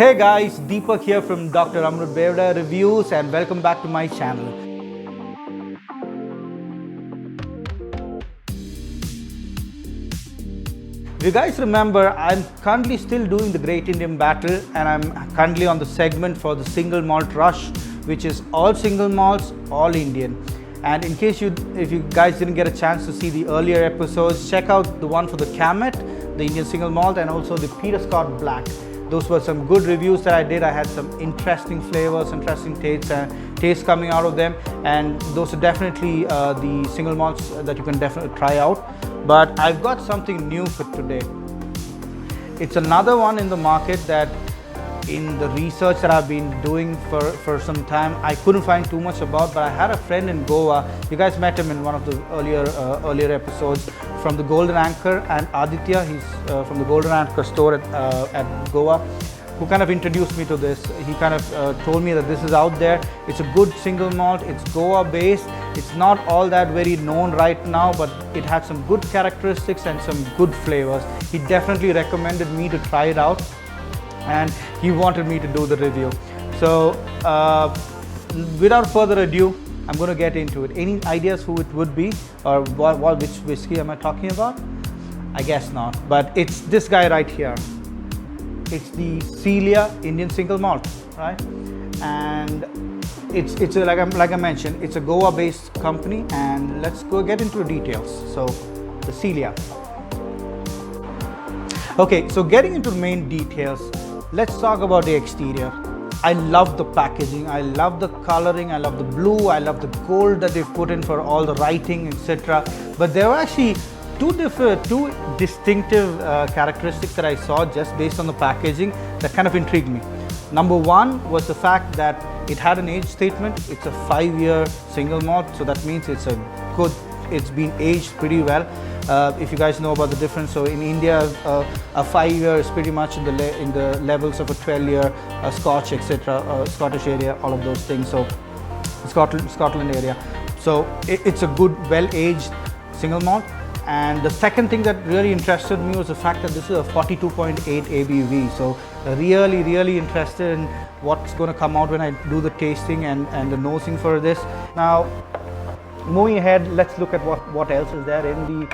Hey guys, Deepak here from Dr. Amrut Bevda Reviews and welcome back to my channel. If you guys remember, I'm currently still doing the Great Indian Battle and I'm currently on the segment for the Single Malt Rush, which is all single malts, all Indian. And in case if you guys didn't get a chance to see the earlier episodes, check out the one for the Camet, the Indian Single Malt, and also the Peter Scott Black. Those were some good reviews that I did. I had some interesting flavors, interesting tastes coming out of them, and those are definitely the single malts that you can definitely try out. But I've got something new for today. It's another one in the market that in the research that I've been doing for some time, I couldn't find too much about, but I had a friend in Goa. You guys met him in one of the earlier episodes, from the Golden Anchor, and Aditya, he's from the Golden Anchor store at Goa, who kind of introduced me to this. He kind of told me that this is out there. It's a good single malt, it's Goa based. It's not all that very known right now, but it had some good characteristics and some good flavors. He definitely recommended me to try it out, and he wanted me to do the review. So without further ado, I'm going to get into it. Any ideas who it would be, or which whiskey am I talking about? I guess not, but it's this guy right here. It's the Celia Indian Single Malt, right? And it's like I mentioned, it's a Goa based company, and let's go get into the details. So the Celia. Okay, so getting into the main details, let's talk about the exterior. I love the packaging, I love the coloring, I love the blue, I love the gold that they've put in for all the writing, etc. But there were actually two distinctive characteristics that I saw just based on the packaging that kind of intrigued me. Number one was the fact that it had an age statement. It's a 5-year single malt, so that means it's been aged pretty well. If you guys know about the difference, so in India, a 5-year is pretty much in the levels of a 12-year Scotch, etc., Scottish area, all of those things. So Scotland area. So it's a good, well-aged single malt. And the second thing that really interested me was the fact that this is a 42.8 ABV. So really interested in what's going to come out when I do the tasting and the nosing for this. Now, moving ahead, let's look at what else is there in the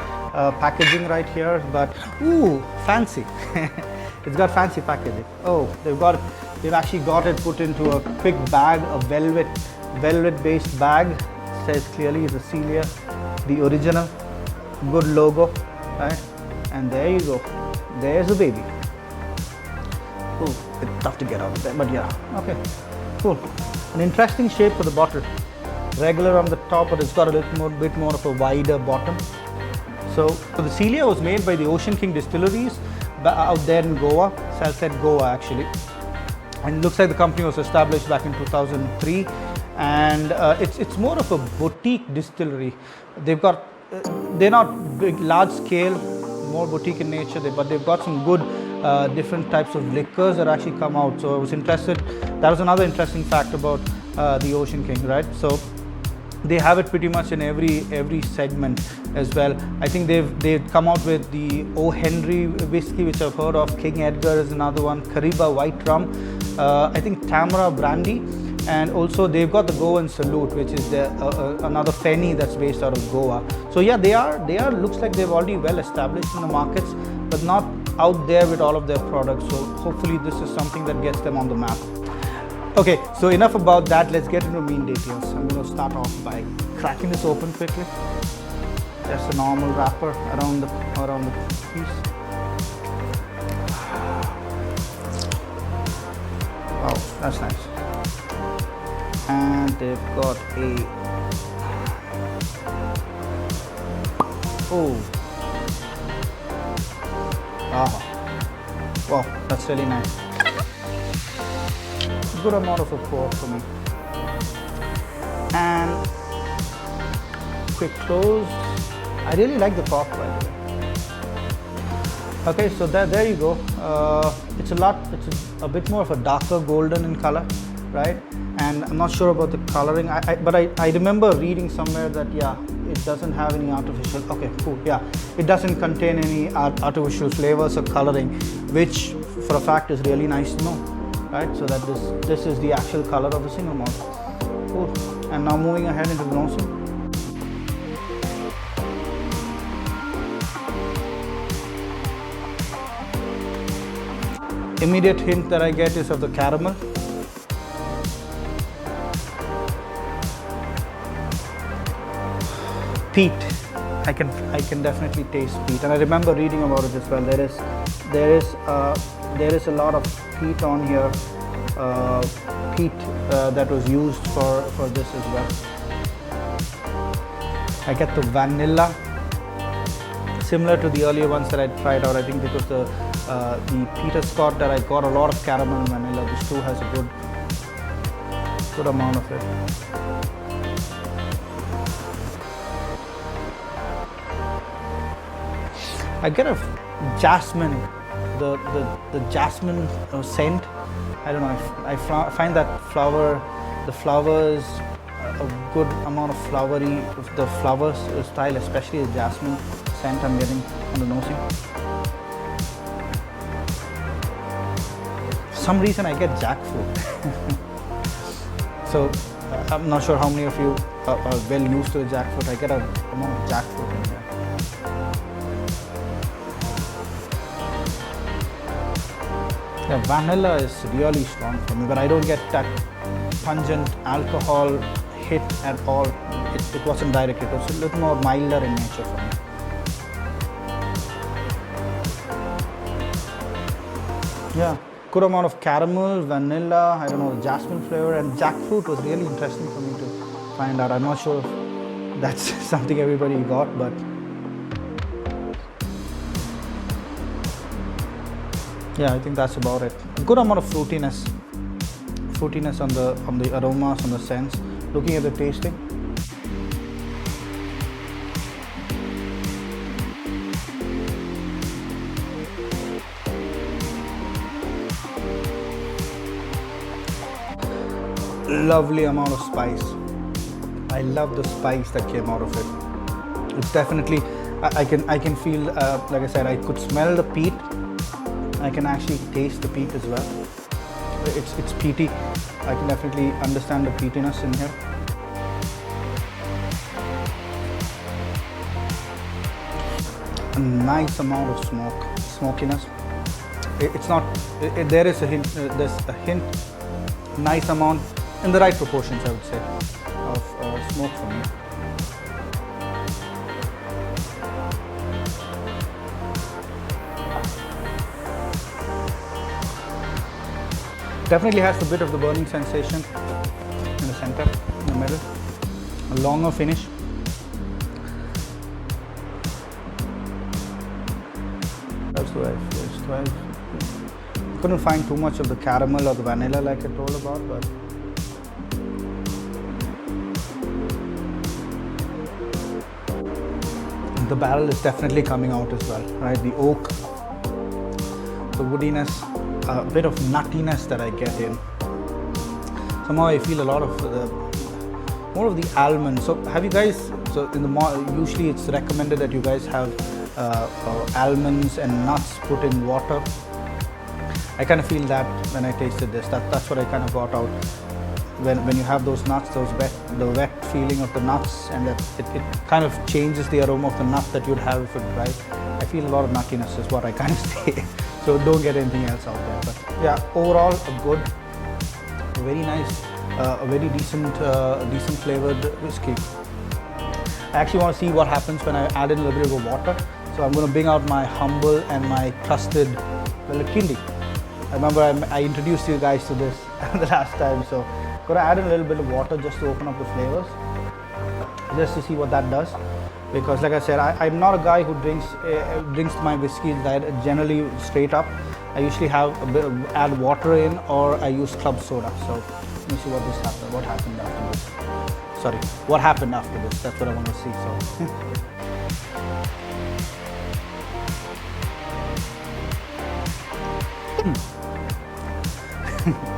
packaging right here. But ooh, fancy! It's got fancy packaging. Oh, they've actually got it put into a quick bag, a velvet-based bag. It says clearly it's a Celia, the original. Good logo, right? And there you go. There's the baby. Ooh, it's tough to get out of there, but yeah, okay, cool. An interesting shape for the bottle. Regular on the top, but it's got a bit more of a wider bottom. So the Celia was made by the Ocean King Distilleries out there in Goa, Salsette, Goa actually. And it looks like the company was established back in 2003, and it's more of a boutique distillery. They're not big, large scale, more boutique in nature, but they've got some good different types of liquors that actually come out. So I was interested. That was another interesting fact about the Ocean King, right? So they have it pretty much in every segment as well. I think they've come out with the O. Henry whiskey, which I've heard of. King Edgar is another one. Kariba white rum. I think Tamara brandy, and also they've got the Goan Salute, which is another Fenny that's based out of Goa. So yeah, they are. Looks like they've already well established in the markets, but not out there with all of their products. So hopefully this is something that gets them on the map. Okay, so enough about that. Let's get into main details. I'm going to start off by cracking this open quickly. Just a normal wrapper around the piece. Wow, that's nice. And they've got wow, that's really nice. Good amount of a pour for me. And quick close. I really like the cork, by the way. Okay, so there you go. It's a bit more of a darker golden in color, right? And I'm not sure about the coloring, but I remember reading somewhere that yeah, it doesn't have any artificial. Okay, cool. Yeah, it doesn't contain any artificial flavors or coloring, which for a fact is really nice to know. right? So that this is the actual color of the single malt. Cool. And now moving ahead into the nosing. Immediate hint that I get is of the caramel. Peat. I can definitely taste peat, and I remember reading about it as well. There is a lot of peat on here. Peat that was used for this as well. I get the vanilla, similar to the earlier ones that I tried out. I think because the Peter Scott that I got a lot of caramel and vanilla. This too has a good amount of it. I get a jasmine, the jasmine scent. I don't know. I find that the flowers, a good amount of flowery, the flowers style, especially the jasmine scent I'm getting on the nosing. For some reason I get jackfruit. So I'm not sure how many of you are well used to the jackfruit. I get a amount of jackfruit in here. Yeah, vanilla is really strong for me, but I don't get that pungent alcohol hit at all. It wasn't direct, it was a little more milder in nature for me. Yeah, good amount of caramel, vanilla, I don't know, jasmine flavor, and jackfruit was really interesting for me to find out. I'm not sure if that's something everybody got, but yeah, I think that's about it. A good amount of fruitiness on the aromas, on the scents. Looking at the tasting, lovely amount of spice. I love the spice that came out of it. It's definitely, I can feel, like I said, I could smell the peat. I can actually taste the peat as well. It's peaty. I can definitely understand the peatiness in here. A nice amount of smokiness. It's not. There is a hint. There's a hint. Nice amount, in the right proportions, I would say, of smoke for me. Definitely has a bit of the burning sensation in the center, in the middle. A longer finish. That's the way I feel. I couldn't find too much of the caramel or the vanilla like I told about, but the barrel is definitely coming out as well, right? The oak, the woodiness, a bit of nuttiness that I get in. Somehow I feel a lot of more of the almond. So have you guys? So in the usually it's recommended that you guys have almonds and nuts put in water. I kind of feel that when I tasted this. That's what I kind of got out. When you have those nuts, the wet feeling of the nuts, and that it kind of changes the aroma of the nut that you'd have if it dried. I feel a lot of nuttiness is what I kind of say. So don't get anything else out there. But yeah, overall a good, very nice, a very decent flavored whiskey. I actually want to see what happens when I add in a little bit of water. So I'm going to bring out my humble and my trusted Velakindi. I remember I introduced you guys to this the last time. So I'm going to add in a little bit of water just to open up the flavors, just to see what that does. Because like I said, I'm not a guy who drinks my whiskey generally straight up. I usually have a bit of, add water in, or I use club soda. So let me see what happened after this. Sorry, what happened after this? That's what I want to see. So.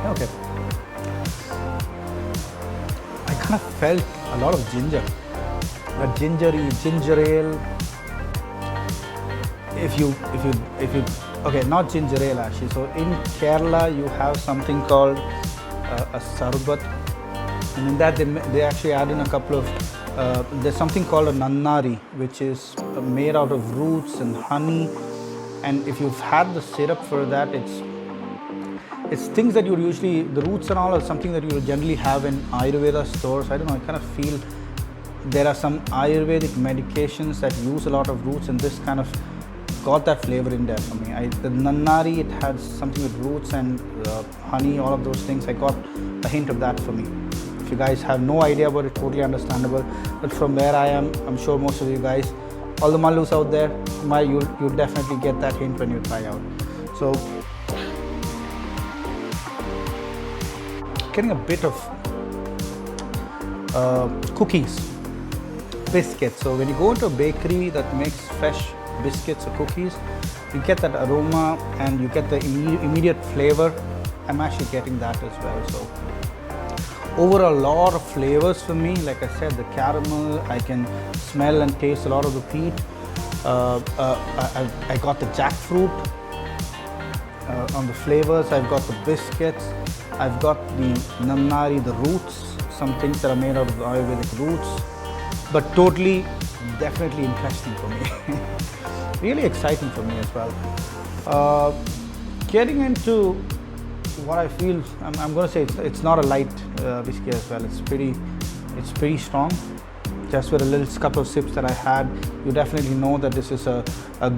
Okay. I kind of felt a lot of ginger. A ginger ale. If you Okay, not ginger ale actually. So in Kerala, you have something called a sarbat, and in that they actually add in a couple of. There's something called a nannari, which is made out of roots and honey. And if you've had the syrup for that, it's things that you would usually, the roots and all are something that you would generally have in Ayurveda stores. I don't know, I kind of feel there are some Ayurvedic medications that use a lot of roots, and this kind of got that flavor in there for me. The nannari, it had something with roots and honey, all of those things. I got a hint of that for me. If you guys have no idea about it, totally understandable. But from where I am, I'm sure most of you guys, all the Mallus out there, you'll definitely get that hint when you try out. So, getting a bit of cookies, biscuits. So when you go into a bakery that makes fresh biscuits or cookies, you get that aroma and you get the immediate flavor. I'm actually getting that as well. So overall, a lot of flavors for me. Like I said, the caramel, I can smell and taste a lot of the peat. I got the jackfruit on the flavors. I've got the biscuits. I've got the nannari, the roots, some things that are made out of the Ayurvedic roots. But totally, definitely interesting for me. Really exciting for me as well. Getting into what I feel, I'm going to say it's not a light whiskey as well. It's pretty strong. Just with a little couple of sips that I had, you definitely know that this is a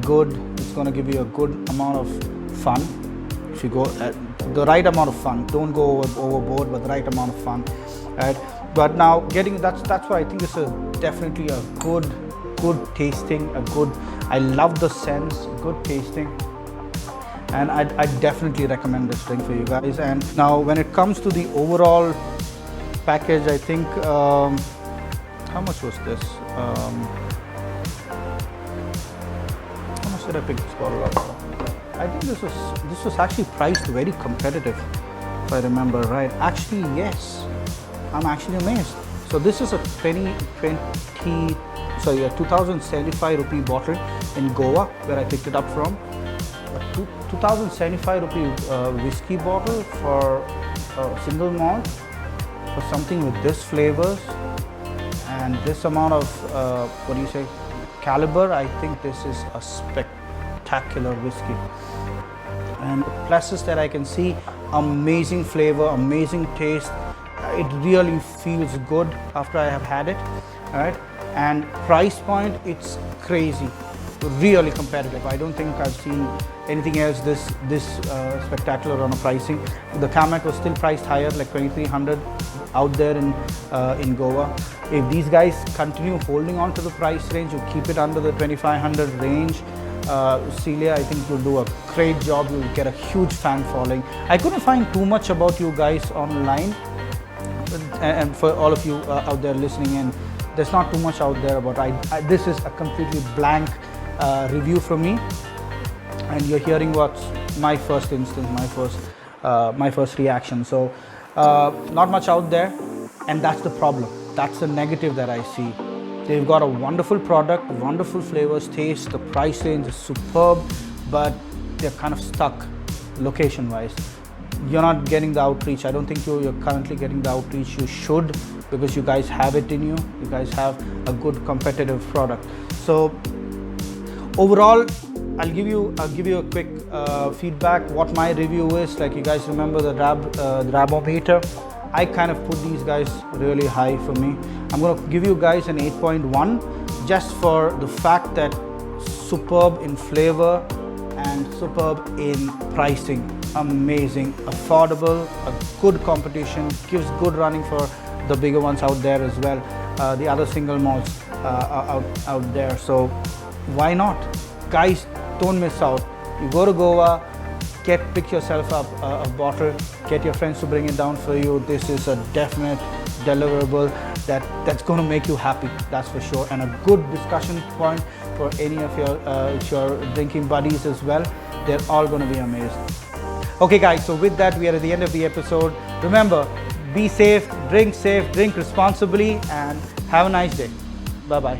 good. It's going to give you a good amount of fun. If you go the right amount of fun, don't go overboard, but the right amount of fun, right? But now that's why I think it's definitely a good tasting, I love the sense, good tasting, and I definitely recommend this drink for you guys. And now when it comes to the overall package, I think how much was this? How much did I pick this bottle up? I think this was actually priced very competitive, if I remember right. Actually, yes, I'm actually amazed. So this is a 2075 rupee bottle in Goa, where I picked it up from. A 2075 rupee whiskey bottle for single malt, for something with this flavors and this amount of caliber. I think this is a spectacular whiskey. And the pluses that I can see: amazing flavor, amazing taste. It really feels good after I have had it. All right. And price point, it's crazy, really competitive. I don't think I've seen anything else this spectacular on a pricing. The Kamak was still priced higher, like 2,300 out there in Goa. If these guys continue holding on to the price range, you keep it under the 2,500 range, Celia, I think you'll do a great job. You'll get a huge fan following. I couldn't find too much about you guys online, and for all of you out there listening in, there's not too much out there about. This is a completely blank review from me, and you're hearing what's my first instance, my first reaction. So not much out there, and that's the problem. That's the negative that I see. They've got a wonderful product, wonderful flavors, taste. The price range is superb, but they're kind of stuck location-wise. You're not getting the outreach. I don't think you're currently getting the outreach you should, because you guys have it in you. You guys have a good competitive product. So overall, I'll give you a quick feedback. What my review is, like, you guys remember the DRAB-o-meter. I kind of put these guys really high for me. I'm going to give you guys an 8.1 just for the fact that superb in flavor and superb in pricing. Amazing, affordable, a good competition, gives good running for the bigger ones out there as well, the other single malts out there. So why not? Guys, don't miss out. You go to Goa, pick yourself up a bottle, get your friends to bring it down for you. This is a definite deliverable that's going to make you happy, that's for sure, and a good discussion point for any of your drinking buddies as well. They're all going to be amazed. Okay guys, so with that, we are at the end of the episode. Remember, be safe, drink responsibly, and have a nice day. Bye bye.